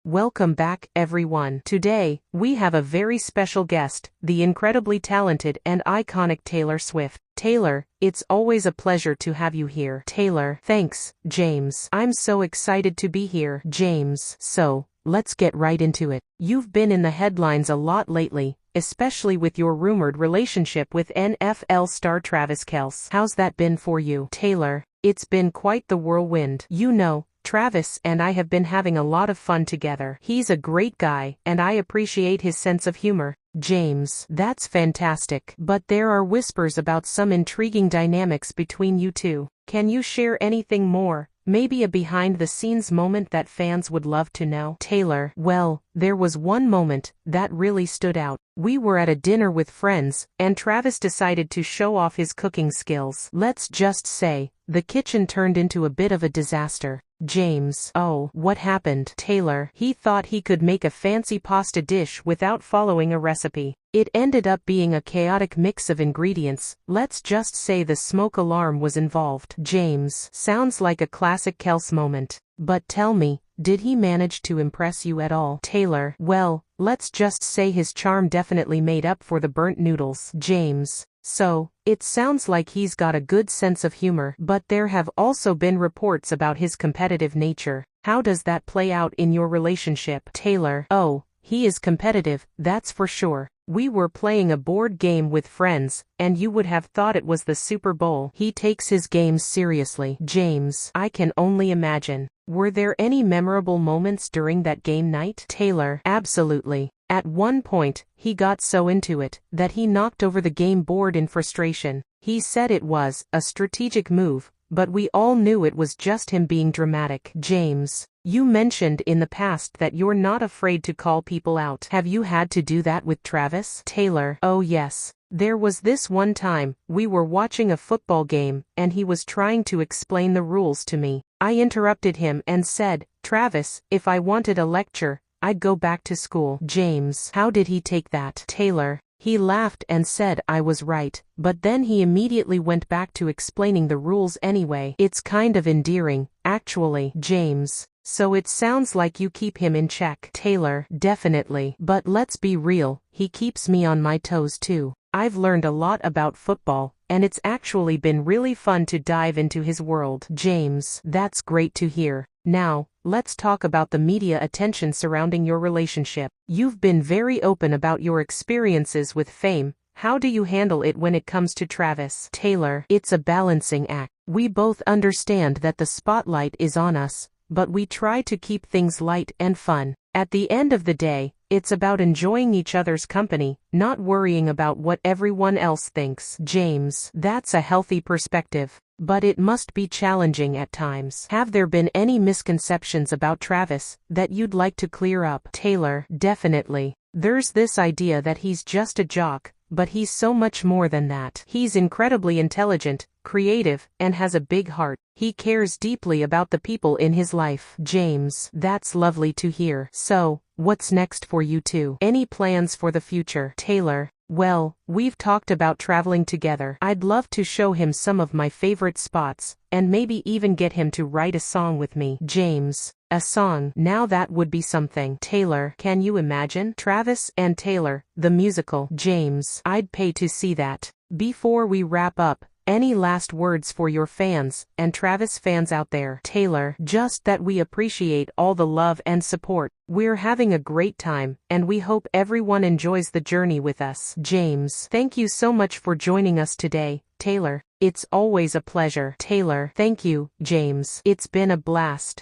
Welcome back, everyone. Today, we have a very special guest, the incredibly talented and iconic Taylor Swift. Taylor, it's always a pleasure to have you here. Taylor, thanks, James. I'm so excited to be here, James. So, let's get right into it. You've been in the headlines a lot lately, especially with your rumored relationship with NFL star Travis Kelce. How's that been for you? Taylor, it's been quite the whirlwind. You know, Travis and I have been having a lot of fun together. He's a great guy, and I appreciate his sense of humor. James, that's fantastic. But there are whispers about some intriguing dynamics between you two. Can you share anything more? Maybe a behind-the-scenes moment that fans would love to know? Taylor, well, there was one moment that really stood out. We were at a dinner with friends, and Travis decided to show off his cooking skills. Let's just say, the kitchen turned into a bit of a disaster. James, oh, what happened? Taylor, he thought he could make a fancy pasta dish without following a recipe. It ended up being a chaotic mix of ingredients. Let's just say the smoke alarm was involved. James, sounds like a classic Kelce moment. But tell me, did he manage to impress you at all? Taylor, well, let's just say his charm definitely made up for the burnt noodles. James, so, it sounds like he's got a good sense of humor. But there have also been reports about his competitive nature. How does that play out in your relationship? Taylor, oh, he is competitive, that's for sure. We were playing a board game with friends, and you would have thought it was the Super Bowl. He takes his games seriously. James, I can only imagine. Were there any memorable moments during that game night? Taylor, absolutely. At one point, he got so into it that he knocked over the game board in frustration. He said it was a strategic move, but we all knew it was just him being dramatic. James, you mentioned in the past that you're not afraid to call people out. Have you had to do that with Travis? Taylor, oh yes. There was this one time, we were watching a football game, and he was trying to explain the rules to me. I interrupted him and said, Travis, if I wanted a lecture, I'd go back to school. James, how did he take that? Taylor, he laughed and said I was right, but then he immediately went back to explaining the rules anyway. It's kind of endearing, actually. James, so it sounds like you keep him in check. Taylor, definitely. But let's be real, he keeps me on my toes too. I've learned a lot about football, and it's actually been really fun to dive into his world. James, that's great to hear. Now, let's talk about the media attention surrounding your relationship. You've been very open about your experiences with fame. How do you handle it when it comes to Travis? Taylor, it's a balancing act. We both understand that the spotlight is on us, but we try to keep things light and fun. At the end of the day, it's about enjoying each other's company, not worrying about what everyone else thinks. James, that's a healthy perspective. But it must be challenging at times. Have there been any misconceptions about Travis that you'd like to clear up? Taylor, definitely. There's this idea that he's just a jock, but he's so much more than that. He's incredibly intelligent, creative, and has a big heart. He cares deeply about the people in his life. James, that's lovely to hear. So, what's next for you two? Any plans for the future? Taylor, well, we've talked about traveling together. I'd love to show him some of my favorite spots, and maybe even get him to write a song with me. James, a song? Now that would be something. Taylor, can you imagine? Travis and Taylor, the musical. James, I'd pay to see that. Before we wrap up, any last words for your fans and Travis fans out there? Taylor, just that we appreciate all the love and support. We're having a great time, and we hope everyone enjoys the journey with us. James, thank you so much for joining us today. Taylor, it's always a pleasure. Taylor, thank you, James. It's been a blast.